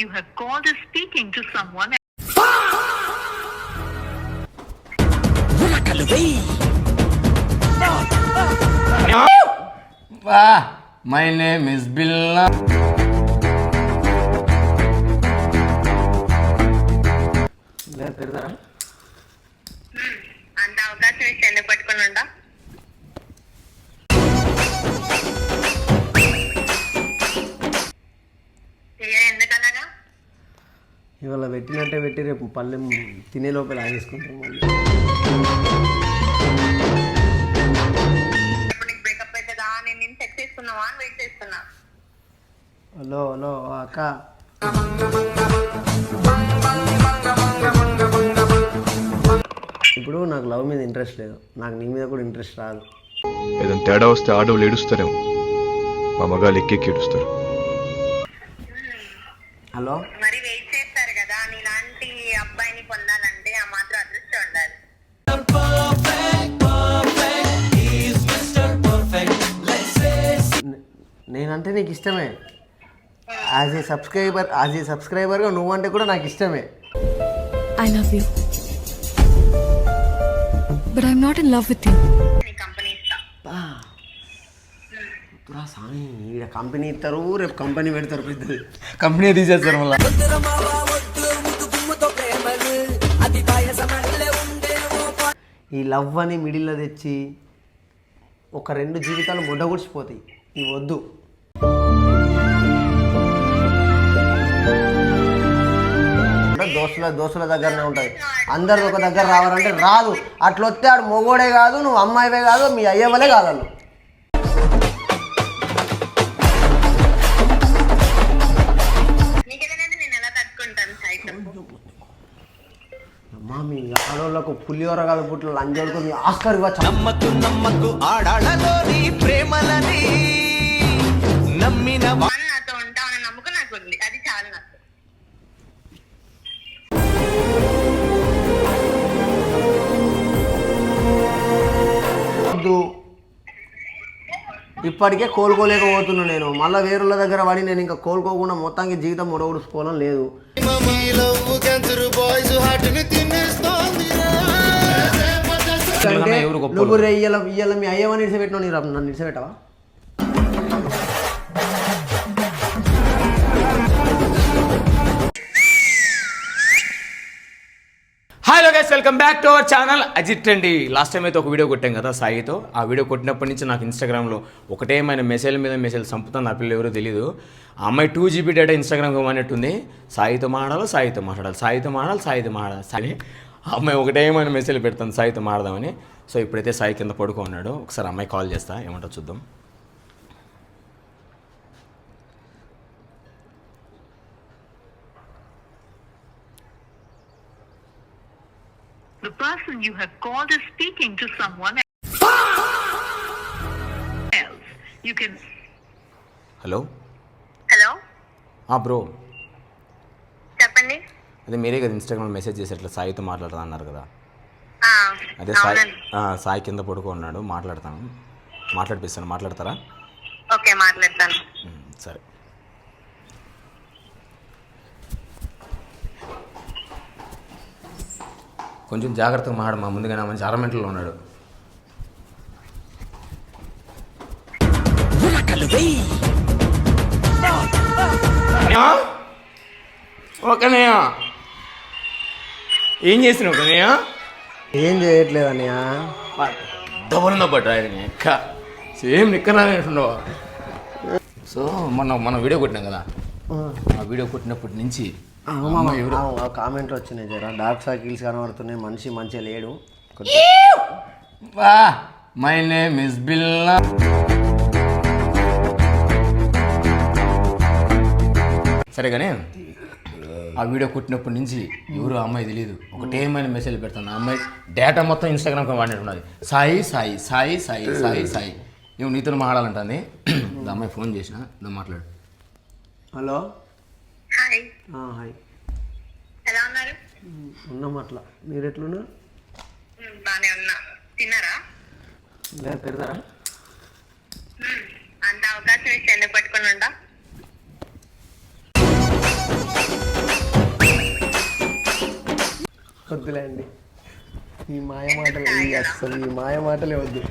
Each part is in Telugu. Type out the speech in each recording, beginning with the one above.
you have called is speaking to someone. My name is Billa. అంత అవకాశం ఇచ్చి ఎందుకు పట్టుకుని ఉండా? ఎందుకలాగా? ఇవాళ పెట్టినట్టే పెట్టి రేపు పల్లెం తినే లోపల ఆగేసుకుంటాం మళ్ళీ. బ్రేకప్ అవుతుందా నేను చెక్ చేసుకున్నావా అని వెయిట్ చేస్తున్నా. హలో హలో అక్క, ఇప్పుడు నాకు లవ్ మీద ఇంట్రెస్ట్ లేదు, నాకు నీ మీద కూడా ఇంట్రెస్ట్ రాదు. ఏదైనా తేడా వస్తే ఆడవాళ్ళు ఏడుస్తారేమో, మా మగాళ్ళు ఎక్కెక్కి ఏడుస్తారు. హలో, మరి వెయిట్ చేస్తారు కదా, నీలాంటి అబ్బాయిని పొందాలంటే ఆ మాత్రం అదృష్టం ఉండాలి. నేనంటే నీకు ఇష్టమే, యాజ్ ఏ సబ్స్క్రైబర్గా నువ్వంటే కూడా నాకు ఇష్టమే. I love you. But I'm not in love with you. నీ కంపెనీ ఇస్తా. స్వామి, ఈడ కంపెనీ ఇస్తారు, రేపు కంపెనీ పెడతారు, పెద్దది కంపెనీ తీసేస్తారు మళ్ళీ. ఈ లవ్ అని మిడిల్లో తెచ్చి ఒక 2 జీవితాలు ముడ్డగుడిచిపోతాయి. ఇవి వద్దు. దోస్తుల దగ్గరనే ఉంటుంది, అందరిది ఒక దగ్గర రావాలంటే రాదు. అట్లా వస్తే ఆడు మొగోడే కాదు, నువ్వు అమ్మాయివే కాదు, మీ అయ్యవలే కాదు. వాళ్ళు నీకేదంటే నేను ఎలా తట్టుకుంటాను సైతం. అమ్మా, మీ ఆడోళ్ళకు పులిహోర కాదు పుట్లు లంజోడుకు మీ ఆస్కర్ ఇవ్వచ్చు. నాతో ఉంటామన్న నమ్మకం నాకు ఉంది, అది చాలు నాకు. ఇప్పటికే కోలుకోలేకపోతున్నా నేను, మళ్ళీ వేరుల దగ్గర పడి నేను ఇంకా కోలుకోకుండా మొత్తానికి జీవితం ముడగొడుచుకోవడం లేదు. నువ్వు ఇయ్యాల మీ అయ్యమని ఇడిచిపెట్టినావు, నీ నన్ను ఇడిచిపెట్టవా? Hello guys, welcome back to our channel Ajith అండి. లాస్ట్ టైం అయితే ఒక వీడియో కొట్టాం కదా సాయితో. ఆ వీడియో కొట్టినప్పటి నుంచి నాకు ఇన్స్టాగ్రామ్లో ఒకటేమైన మెసేజ్ మీద మెసేజ్ చంపుతాను, నా పిల్లలు ఎవరో తెలియదు. ఆ అమ్మాయి 2 GB డేటా ఇన్స్టాగ్రామ్కి ఇవ్వనట్టుంది. సాయితో మాట్లాడాలి సాయి. ఆ అమ్మాయి ఒకటేమైన మెసేజ్ పెడతాను సాయితో మాట్లాడదామని. సో ఇప్పుడైతే సాయి కింద పడుకో ఉన్నాడు. ఒకసారి అమ్మాయి కాల్ చేస్తా, ఏమంటో చూద్దాం. The person you have called is speaking to someone else. You can. Hello hello, bro, చెప్పండి. అదే మీరే కదా ఇన్స్టాగ్రామ్లో మెసేజ్ చేసి అట్లా సాయితో మాట్లాడతా అన్నారు కదా. అదే సాయి కింద పడుకో ఉన్నాడు, మాట్లాడిపిస్తాను, మాట్లాడతారా? ఓకే, మాట్లాడతాను. సరే. కొంచెం జాగ్రత్తగా మాట్లాడమా, ముందుగా నా మంచి అరమెంట్లో ఉన్నాడు. ఓకేనయ్యా, ఏం చేసినావు కనయ్యా? ఏం చేయట్లేదు అన్నయ్య. దబలుందో పట్టు ఆయన ఎక్క సేమ్ నిక్కనాలేంటుండవు. సో మనం వీడియో కొట్టినాం కదా, ఆ వీడియో కొట్టినప్పటి నుంచి కామెంట్లు వచ్చినాయి, జరా డార్క్ సర్కిల్స్ కనబడుతున్నాయి, మనిషి మంచిగా లేడు. మై నేమ్ ఇస్ బిల్లా. సరే కానీ ఆ వీడియో కొట్టినప్పటి నుంచి ఎవరు అమ్మాయి తెలియదు, ఒకటేమైనా మెసేజ్ పెడతాను. ఆ అమ్మాయి డేటా మొత్తం ఇన్స్టాగ్రామ్కి వాడినట్టున్నది. సాయి సాయి సాయి సాయి సాయి సాయి నువ్వు నీతో మాట్లాడాలంటుంది. అమ్మాయి ఫోన్ చేసిన, నువ్వు మాట్లాడు. Hello, hi. హాయ్, ఎలా ఉన్నారు? ఉన్నాం అట్లా. మీరు ఎట్లున్నారు? బానే ఉన్నా. తిన్నారా? లేదు, పెడతారా? అంత అవకాశం ఇచ్చి ఎందుకు పట్టుకుని ఉండా? వద్దులే అండి, ఈ మాయ మాటలు అసలు ఈ మాయ మాటలే వద్దు.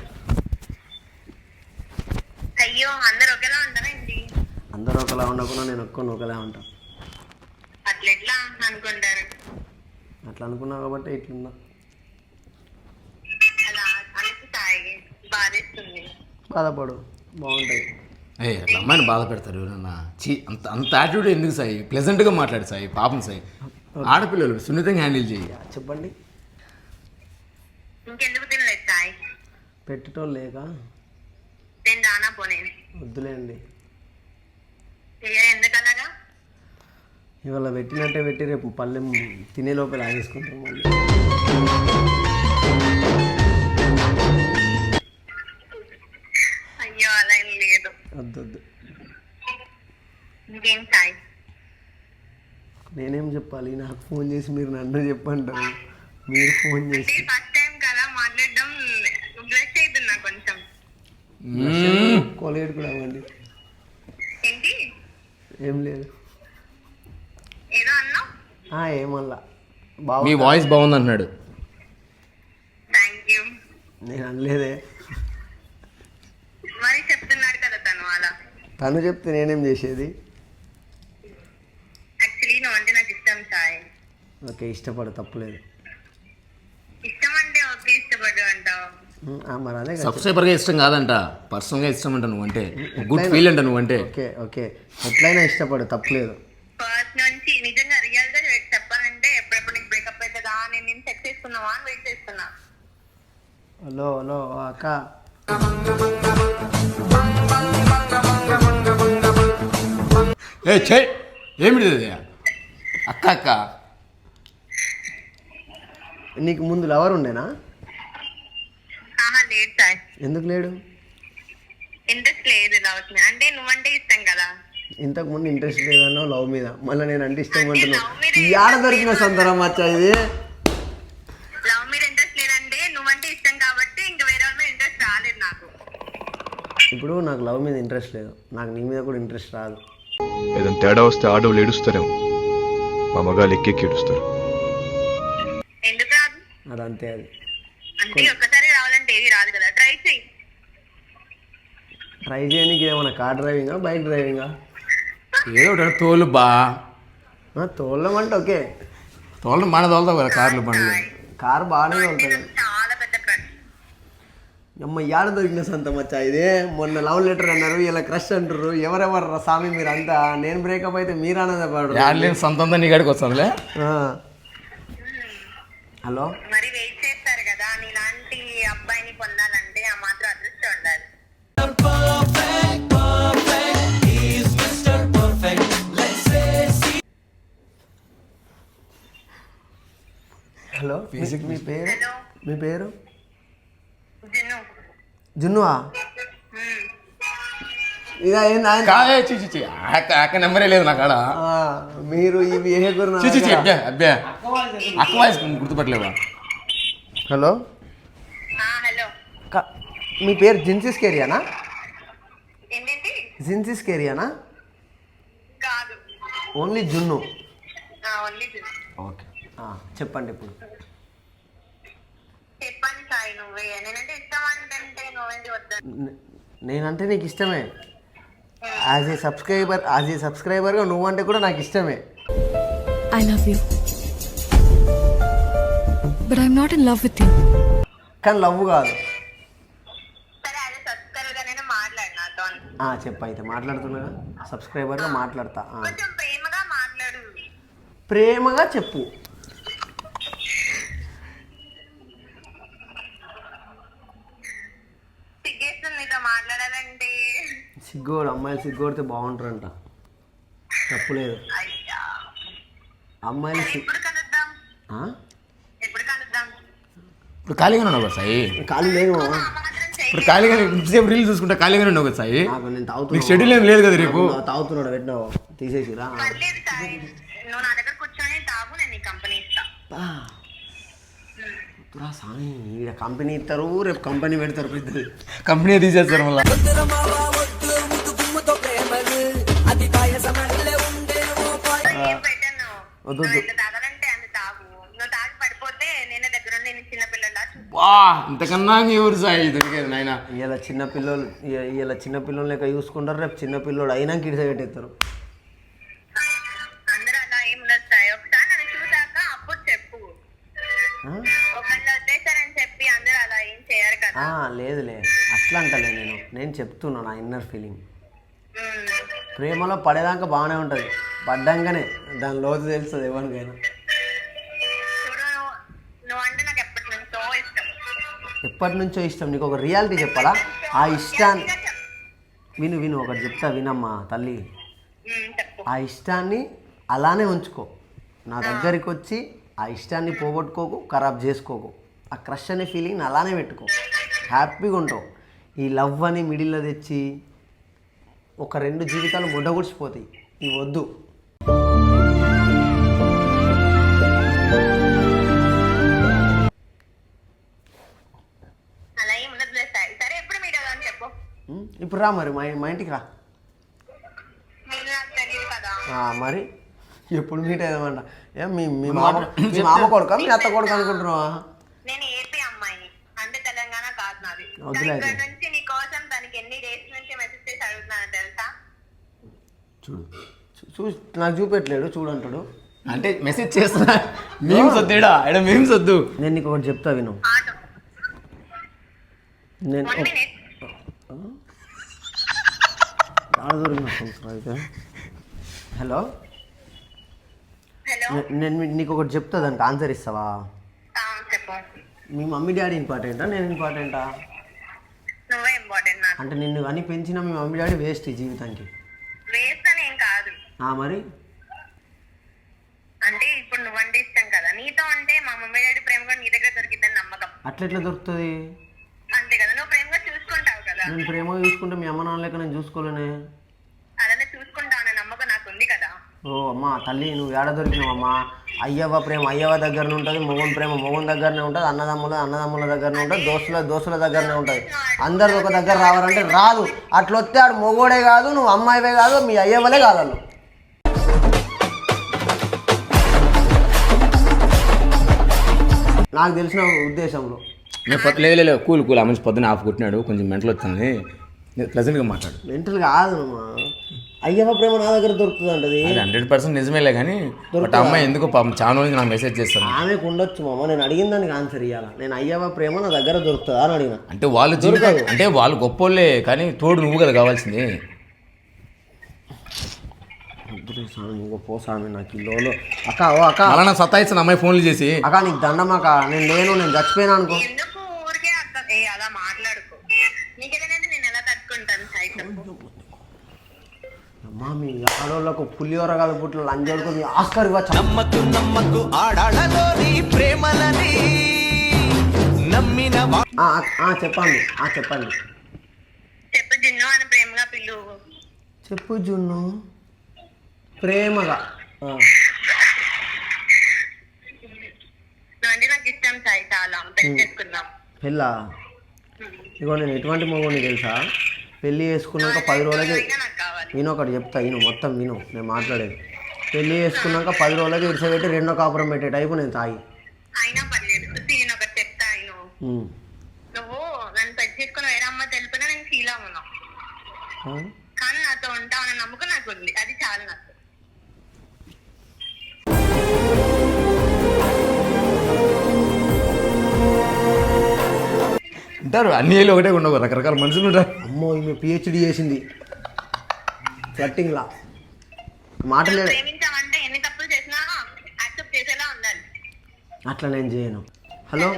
అయ్యో అందరు ఒకేలా ఉంటారండి. అందరూ ఒకలా ఉండకుండా నేను ఒకలా ఉంటాను. అట్లా ఎట్లా అనుకుంటారు? అట్లా అనుకున్నావు కాబట్టి ఇట్లున్నా. అలా అనేసి సాయి బాధేస్తుంది. బాధపడు, బాగుంటుంది. అట్లా అమ్మాయిని బాధ పెడతారు ఎవరన్నా. అంత అంత యాటిట్యూడ్ ఎందుకు సాయి? ప్లెజెంట్గా మాట్లాడు సాయి, పాపం సాయి. ఆడపిల్లలు సున్నితంగా హ్యాండిల్ చేయి. చెప్పండి. ఇంకెందుకు తినలేదు సాయి? పెట్టేటోళ్ళు లేక నేను దానా పోనీ. వద్దులే అండి. ఎందుకు అలాగా? ఇవాళ పెట్టినట్టే పెట్టి రేపు పళ్ళెం తినే లోపల ఆగేసుకుంటాం మళ్ళీ. అయ్యో అలా ఏం లేదు. వద్దొద్దు. ఇంకేం సాయి? నేనేం చెప్పాలి? నాకు ఫోన్ చేసి మీరు నన్ను చెప్పంటారు, మీరు ఫోన్ చేసి. ఫస్ట్ టైం కదా మాట్లాడడం, బ్లష్ అవుతున్నా కొంచెం. కోలేడు కూడా అవ్వండి. ఏంటి? ఏం లేదు. ఏదో అన్నావు? ఏమల్లా మీ బాగుంది. వాయిస్ బాగుంది అన్నాడు. Thank you. నేను అనలేదే, మరి చెప్తున్నాడు కదా తను అలా. తను చెప్తే నేనేం చేసేది? యాక్చువల్లీ నువ్వు అంటే నాకు ఇష్టం సాయి. ఓకే, ఇష్టపడు, తప్పులేదు. ఇష్టం అంటే ఓకే ఇష్టపడు అంటావు. మరి అదే కదా. సబ్స్క్రైబర్గా ఇష్టం కాదంట, పర్సనల్గా ఇష్టం అంట నువ్వంటే. గుడ్ ఫీల్ అంట నువ్వంటే. ఓకే ఓకే, ఎట్లయినా ఇష్టపడు, తప్పులేదు. ఫస్ట్ నుంచి నిజంగా రియల్ గా చెప్పాలంటే ఎప్పుడెప్పుడు నీకు బ్రేకప్ అవుతుందా, నేను సెక్స్ చేసుకున్నావా అని వెయిట్ చేస్తున్నా. హలో హలో అక్క, ఏమిటి అది? అక్క అక్క నీకు ముందు లవర్ ఉండేనా? ఆహా లేదు సార్. ఎందుకు లేడు? ఇంట్రెస్ట్ లేదు లవ్ అంటే నువ్వంటే ఇష్టం కదా. ఇంతకు ముందు ఇంట్రెస్ట్ లేదన్నావు లవ్ మీద, మళ్ళీ నేను అంటే ఇష్టం అంటున్నావు. love మీద ఈ ఆడ దొరికిన సంతరం మచ్చా ఇది. లవ్ మీద ఇంట్రెస్ట్ లేదంటే నువ్వంటే ఇష్టం కాబట్టి ఇంకా వేరే వాళ్ళ మీద ఇంట్రెస్ట్ రాలేదు నాకు. ఇప్పుడు నాకు లవ్ మీద ఇంట్రెస్ట్ లేదు, నాకు నీ మీద కూడా ఇంట్రెస్ట్ రాదు. ఏదైనా తేడా వస్తే ఆడవాళ్ళు ఏడుస్తారేమో, మా మగాళ్ళు ఎక్కెక్కి ఏడుస్తారు. ఎందుకు రాదు? అదంతే అది. అంటే ఒక్కసారి రావాలంటే ఏది రాదు కదా, ట్రై చెయ్యి. ట్రై చేయడానికి ఏమన్నా కార్ డ్రైవింగా, బైక్ డ్రైవింగా? ఏదో ఒకటి తోలు బా. తోలడం అంటే ఓకే, తోలు మన తోలుతావు కదా కార్లు బండ్లు. కారు బాగానే ఉంటుంది. చాలా పెద్ద క్రష్. అమ్మ యాడ దొరికిన సంత మచ్చా ఇదే. మొన్న లవ్ లెటర్ అన్నారు, ఇలా క్రష్ అంటారు. ఎవరెవరు స్వామి మీరంతా? నేను బ్రేకప్ అయితే మీరు ఆనందపడరు. యాడ్లేని సొంతంగా నీ కాడికి వస్తానులే. హలో, మరి వెయిట్ చేస్తారు కదా, నీలాంటి అబ్బాయిని పొందాలంటే ఆ మాత్రం అదృష్టం ఉండాలి. హలో, మీ పేరు? హలో మీ పేరు? జున్ను. జున్నువా? ఇక ఏంది ఆయన? కాదే చిచి అక్క నెంబరే లేదు నా కాడ. మీరు ఈ బిహేవియర్ చిచి అబ్బా అబ్బా అక్క వాయిస్ గుర్తుపట్టలేవా? హలో, హలో మీ పేరు జిన్సిస్ కేరియానా? ఏంటంటే జిన్సిస్ కేరియానా? కాదు, ఓన్లీ జున్ను. ఓన్లీ జున్ను. ఓకే, చెప్పండి ఇప్పుడు. చెప్పండి సాయి, నువ్వే. నేనంటే ఇష్టం అంటే నువ్వేంటి వద్దా? నేనంటే నీకు ఇష్టమే, యాజ్ ఏ సబ్స్క్రైబర్గా నువ్వంటే కూడా నాకు ఇష్టమే. I love you. But I'm not in love with you. కానీ లవ్ కాదు. సరే అదే సబ్స్క్రైబర్ గా నేను మాట్లాడు నాతో. చెప్పు అయితే, మాట్లాడుతున్నా సబ్స్క్రైబర్గా మాట్లాడతా. కొంచెం ప్రేమగా మాట్లాడు. ప్రేమగా చెప్పు. సిగ్గేస్తుంది నీతో మాట్లాడాలంటే. సిగ్గోడు, అమ్మాయిలు సిగ్గోడితే బాగుంటారంట, తప్పులేదు. అయ్యా, అమ్మాయిలు ఎప్పుడు కలుద్దాం? ఎప్పుడు కలుద్దాం? ఇప్పుడు ఖాళీగానే ఉన్నావు కదా సాయి? ఖాళీ లేదు. ఆ మాత్రం చెయ్యి. ఇప్పుడు ఖాళీగానే ఇంతసేపు రీల్ చూసుకుంటా ఖాళీగానే ఉన్నావు కదా సాయి? నాకు నేను నీకు తాగుతున్నా. షెడ్యూల్ ఏం లేదు కదా రేపు? తాగుతున్నాడు, పెట్టినావు తీసేసిరా. పర్లేదు సాయి, నువ్వు నా దగ్గర కూర్చొని తాగు, నేను నీ కంపెనీ ఇస్తా. సాయి ఈడ కంపెనీ ఇస్తారు, రేపు కంపెనీ పెడతారు పెద్దది. కంపెనీ తీసేస్తారు మళ్ళీ. ఏం పెట్టాను? వద్దు. నువ్వు ఎంత తాగాలంటే అంత తాగు. నువ్వు తాగి పడిపోతే వా ఇంతకన్నా ఎవరు సాయి దొరికేది నాయన. ఇలా చిన్నపిల్లలు లెక్క చూసుకుంటారు, రేపు చిన్నపిల్లోడు అయినాక ఇడిసెట్టేస్తారు. అందరూ అలా ఏం ఉండదు సాయి. ఒకసారి నన్ను చూసాక అప్పుడు చెప్పు. ఒకళ్ళు వదిలేశారని చెప్పి అందరూ అలా ఏం చేయరు కదా. లేదులే అట్లా అంటలే, నేను చెప్తున్నా నా ఇన్నర్ ఫీలింగ్. ప్రేమలో పడేదాకా బాగానే ఉంటుంది, పడ్డాకనే దాని లోతు తెలుస్తుంది ఎవరికైనా. చూడు, నువ్వంటే నాకు ఎప్పటి నుంచో ఇష్టం. నీకు ఒక రియాలిటీ చెప్పాలా? ఆ ఇష్టాన్ని విను ఒకటి చెప్తా వినమ్మా తల్లి. ఆ ఇష్టాన్ని అలానే ఉంచుకో, నా దగ్గరికి వచ్చి ఆ ఇష్టాన్ని పోగొట్టుకోకు, ఖరాబ్ చేసుకోకు. ఆ క్రష్ అనే ఫీలింగ్ని అలానే పెట్టుకో, హ్యాపీగా ఉంటావు. ఈ లవ్ అని మిడిల్లో తెచ్చి ఒక 2 జీవితాలు ముడ్డగుడిచిపోతాయి. ఇవి వద్దు. అలా ఏం ఉండదు సాయి. సరే ఎప్పుడు మీట్ అవుదాం చెప్పు. ఇప్పుడు రా మరి మా ఇంటికి రా. మీరు నాకు తెలియదు కదా. మరి ఎప్పుడు మీట్ అయ్యామంట? ఏం మీ మామ కొడుక మీ అత్త కొడుకు అనుకుంటున్నావా? నేను ఏపీ అమ్మాయిని, అంటే తెలంగాణ కాదు నాది. వదిలేదు. ఇక్కడ నుంచి నీ కోసం తనకి ఎన్ని డేస్ నుంచి మెసేజ్ చేసి అడుగుతున్నాను తెలుసా? చూడు నాకు చూపెట్టలేడు, చూడంటాడు. అంటే మెసేజ్ చేస్తున్నా మేమ్స్ వద్దుడా ఇక్కడ మేమ్స్ వద్దు. నేను నీకు ఒకటి చెప్తా విను. ఆటో నేను 1 minute. అయితే హలో, హలో నేను నీకు ఒకటి చెప్తా, దానికి ఆన్సర్ ఇస్తావా? చెప్పు. మీ మమ్మీ డాడీ ఇంపార్టెంటా నేను ఇంపార్టెంటా? నువ్వే ఇంపార్టెంట్ నాకు. అంటే నిన్ను కానీ పెంచిన మీ మమ్మీ డాడీ వేస్ట్ ఈ జీవితానికి. వేస్ట్ అని ఏం కాదు. మరి అంటే ఇప్పుడు నువ్వంటే ఇష్టం కదా, నీతో అంటే మా మమ్మీ డాడీ ప్రేమ కూడా నీ దగ్గర దొరికిద్దని నమ్మకం. అట్లెట్లా దొరుకుతుంది? అంతే కదా, నువ్వు ప్రేమగా చూసుకుంటావు కదా. నేను ప్రేమగా చూసుకుంటే మీ అమ్మ నాన్న లెక్క నేను చూసుకోలేనే. అలానే చూసుకుంటావు అనే నమ్మకం నాకు ఉంది కదా. ఓ అమ్మా తల్లి, నువ్వు ఏడ దొరికినావమ్మా? అయ్యవ్వ ప్రేమ అయ్యవ్వ దగ్గరనే ఉంటుంది, మొగన్ ప్రేమ మొగన్ దగ్గరనే ఉంటుంది, అన్నదమ్ముల దగ్గరనే ఉంటుంది, దోస్తుల దగ్గరనే ఉంటుంది. అందరు ఒక దగ్గర రావాలంటే రాదు. అట్లా వస్తే ఆడు మొగోడే కాదు, నువ్వు అమ్మాయివే కాదు, మీ అయ్యవ్వలే కాదు వాళ్ళు. నాకు తెలిసిన ఉద్దేశంలో లేదు కూల్ ఆ మనిషి పొద్దున ఆఫ్ కొట్టినాడు, కొంచెం మెంటల్ వచ్చింది, ప్లెజెంట్గా మాట్లాడు. మెంటల్ కాదు అయ్యవ్వ ప్రేమ నా దగ్గర దొరుకుతుంది అంటది. 100% నిజమేలే కానీ బట్ అమ్మాయి ఎందుకు పాపం చాలా రోజులు నాకు మెసేజ్ చేస్తాను. ఆమెకు ఉండొచ్చు మామ, నేను అడిగిన దానికి ఆన్సర్ ఇవ్వాలి. నేను అయ్యవ్వ ప్రేమ నా దగ్గర దొరుకుతుందా అని అడిగిన. అంటే వాళ్ళు దొరకదు, అంటే వాళ్ళు గొప్పోళ్ళే కానీ తోడు నువ్వు కదా కావాల్సింది. పో స్వామి నాకు లోలో అక్క. ఓ అక్క అలా నా సతాయిస్తున్న అమ్మాయి ఫోన్లు చేసి, అక్క నీకు దండం అక్క, నేను చచ్చిపోయినా అనుకో. ఎందుకు ఊరికే అలా మాట్లాడుకో. నీకేదంటే నేను ఎలా తట్టుకుంటాను సాయి చెప్పు. అమ్మా మీ ఆడోళ్ళకు పులిహోర కలుపుట్లు లంజోడుకు మీ ఆస్కర్ ఇవ్వచ్చు. నమ్మకు ఆడాడలోని ప్రేమలని నమ్మిన చెప్పండి చెప్పు జున్ను అని ప్రేమగా పిల్లు. చెప్పు జున్ను ప్రేమగా. నువ్వంటే నాకు ఇష్టం సాయి, చాలా పెళ్లి చేసుకుందాం. పెళ్ళా? ఇగో నేను ఎటువంటి మొగుడిని తెలుసా? పెళ్ళి చేసుకున్నాక 10 రోజులకి నాకు కావాలి. నేను ఒకటి చెప్తా, మొత్తం నేను మాట్లాడేది. పెళ్ళి చేసుకున్నాక 10 రోజులకి ఇడిసబెట్టి 2వ కాపురం పెట్టే టైపు నేను తాగి. అయినా పర్లేదు. నేను ఒకటి చెప్తా, నువ్వు నన్ను పెళ్లి చేసుకుని వేరే అమ్మ తెలిపినా నేను ఫీల్ అవ్వను, కానీ నాతో ఉంటావు అనే నమ్మకం నాకు ఉంది. అది చాలా నాకు. ఉంటారు అన్ని ఏళ్ళు ఒకటే ఉండవు, రకరకాల మనుషులు ఉంటారు. అమ్మో ఈమె PhD చేసింది ఫ్లట్టింగ్లా. మాటలే ప్రేమించామంటే ఎన్ని తప్పులు చేసినా యాక్సెప్ట్ చేసేలా ఉండాలి. అట్లా నేను చేయను. హలో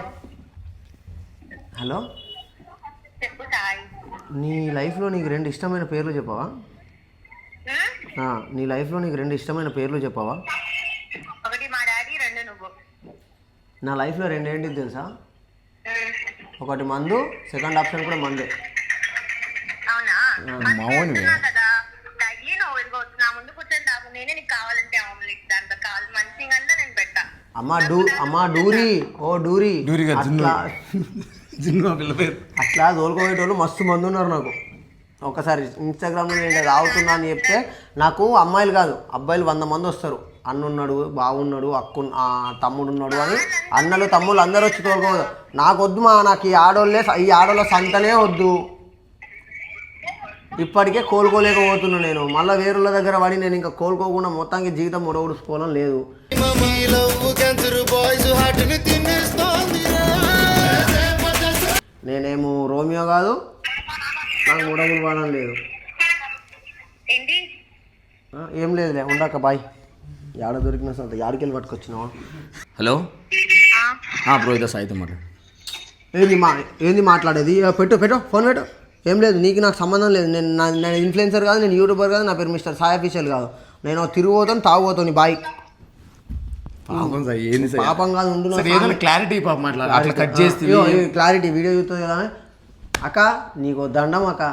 చెప్పు సాయి. నీ లైఫ్లో నీకు 2 ఇష్టమైన పేర్లు చెప్పవా? నీ లైఫ్లో నీకు 2 ఇష్టమైన పేర్లు చెప్పవా? ఒకటి మా డాడీ, 2 నువ్వు. నా లైఫ్లో 2 ఏంటిది తెలుసా? ఒకటి మందు, సెకండ్ ఆప్షన్ కూడా మందే. అవునా? మౌని కదా డైలీ నువ్వు ఇదిగో నా ముందు కూర్చొని తాగు, నేనే నీకు కావాలంటే ఆమ్లెట్ దాంట్లో కావాలి మంచిగా నేను పెడతా. అమ్మా డూరీ, ఓ డూరీ అట్లా తోలుకోబోయేటోళ్ళు మస్తు మంది ఉన్నారు నాకు. ఒకసారి ఇన్స్టాగ్రామ్లో నేను తాగుతున్నా అని చెప్తే నాకు అమ్మాయిలు కాదు అబ్బాయిలు 100 మంది వస్తారు. అన్నున్నాడు, బావున్నాడు, తమ్ముడు ఉన్నాడు అని అన్నలు తమ్ముళ్ళు అందరూ వచ్చి తోలుకోవద్దు. నాకు వద్దు మా, నాకు ఈ ఆడోళ్ళ సంతనే వద్దు. ఇప్పటికే కోలుకోలేకపోతున్నా నేను. మళ్ళీ వేరుల దగ్గర పడి నేను ఇంకా కోలుకోకుండా మొత్తానికి జీవితం ముడగొడుచుకోవడం లేదు. నేనేమో రోమియో కాదు, నాకు ముడగులు పడడం లేదు. ఏంటి? ఏం లేదులే, ఉండక బాయ్. ఏడ దొరికిన సంత యాడికెళ్ళి పట్టుకొచ్చినావా? హలో బ్రో, ఇదో సాయితో మాట్లాడు. ఏంది మాట్లాడేది? పెట్టు ఫోన్ పెట్టు. ఏం లేదు, నీకు నాకు సంబంధం లేదు. నేను ఇన్ఫ్లుయెన్సర్ కాదు, నేను యూట్యూబర్ కాదు, నా పేరు మిస్టర్ సాయి అఫీషియల్ కాదు. నేను తిరిగిపోతాను, తాగుపోతాను. బాయ్. పాపం సార్, ఏంది సార్? పాపం కాదు, ఉండు. క్లారిటీ పాప మాట్లాడు, అట్లా కట్ చేస్తే క్లారిటీ వీడియో చూస్తుంది కదా. అక్క నీకు దండం అక్క.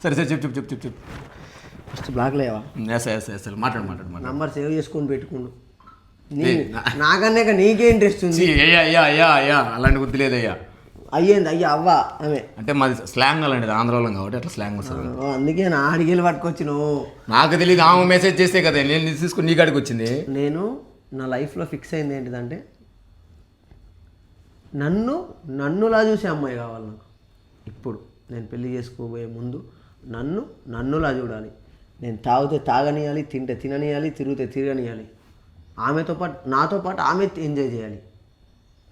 సరే చెప్పు ఫస్ట్ బ్లాక్ లేవా? సరే మాట్లాడు. నంబర్ సేవ్ చేసుకొని పెట్టుకుండు. నాకన్నా నీకే ఇంట్రెస్ట్ ఉంది. అయ్యా అలాంటి గుర్తు లేదయ్యా. అయ్యేంది అయ్యా అవ్వా ఆమె అంటే మాది స్లాంగ్ అలాంటిది, ఆంధ్రలో కాబట్టి అట్లా స్లాంగ్ వస్తుంది. అందుకే నా అడిగేలు పట్టుకొచ్చి నువ్వు. నాకు తెలియదు, ఆమె మెసేజ్ చేస్తే కదా నేను తీసుకుని నీ కాడికి వచ్చింది. నేను నా లైఫ్లో ఫిక్స్ అయింది ఏంటిదంటే, నన్నులా చూసే అమ్మాయి కావాలి నాకు. ఇప్పుడు నేను పెళ్లి చేసుకోబోయే ముందు నన్నులా చూడాలి. నేను తాగితే తాగనియాలి, తింటే తిననియాలి, తిరిగితే తిరగనియాలి. నాతో పాటు ఆమె ఎంజాయ్ చేయాలి.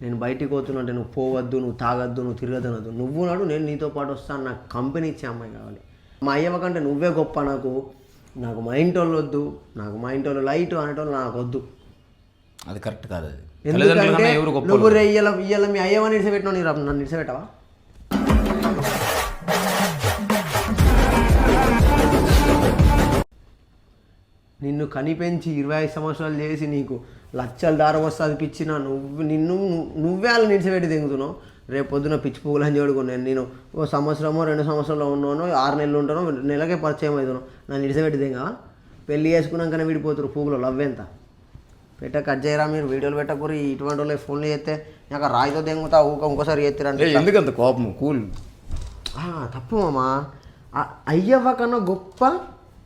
నేను బయటికి పోతున్నట్టే నువ్వు పోవద్దు, నువ్వు తాగద్దు, నువ్వు తిరగదనద్దు. నువ్వు నాడు నేను నీతో పాటు వస్తాను. నాకు కంపెనీ ఇచ్చే అమ్మాయి కావాలి. మా అయ్యవ కంటే నువ్వే గొప్ప నాకు. మా ఇంటి వాళ్ళు వద్దు, మా ఇంటి వాళ్ళు లైట్ అనేటోళ్ళు నాకు వద్దు. అది కరెక్ట్ కాదు. అది ఎందుకంటే నువ్వు ఇయ్యాల మీ అయ్యవ నిడిచిపెట్టినావు, నీ నన్ను నిడిచిపెట్టవా? నిన్ను కనిపెంచి 25 సంవత్సరాలు చేసి నీకు లక్షల దారం వస్తుంది పిచ్చిన నువ్వే వాళ్ళు నిడిచిపెట్టి దిగుతున్నావు. రేపు పొద్దున పిచ్చి పువ్వులు అని చూడుకున్నాను. నేను ఓ సంవత్సరమో 2 సంవత్సరాలు ఉన్నాను, 6 నెలలు ఉంటాను, నెలకే పరిచయం అవుతున్నాను. నన్ను నిడిచిపెట్టి దిగా. పెళ్ళి చేసుకున్నాకనే విడిపోతారు పువ్వులు. లవ్ ఎంత కట్ చేయరా మీరు? వీడియోలు పెట్టకూరు. ఇటువంటి వాళ్ళు ఫోన్లు చేస్తే నాకు రాయితో దెంగుతా ఇంకోసారి చేస్తారంటే ఎందుకంత కోపం? కూల్. తప్పు మామా. అయ్యవ్వ కన్నా గొప్ప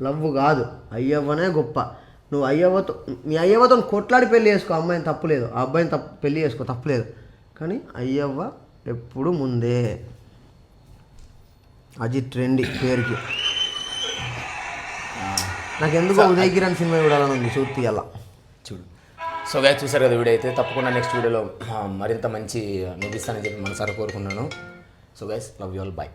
లవ్ కాదు, అయ్యవ్వనే గొప్ప. నువ్వు మీ అయ్యవ్వతో కొట్లాడి పెళ్ళి చేసుకో, అమ్మాయిని తప్పులేదు. ఆ అబ్బాయిని పెళ్ళి చేసుకో, తప్పులేదు. కానీ అయ్యవ్వ ఎప్పుడు ముందే. అజిత్ ట్రెండి పేరుకి. నాకెందుకో ఉదయ్ కిరణ్ సినిమా చూడాలని ఉంది, చూస్తే అలా చూడు. సో గైస్, చూసారు కదా వీడియో అయితే. తప్పకుండా నెక్స్ట్ వీడియోలో మరింత మంచి నవ్విస్తానని చెప్పి మనసారా కోరుకున్నాను. So guys, love you all, bye.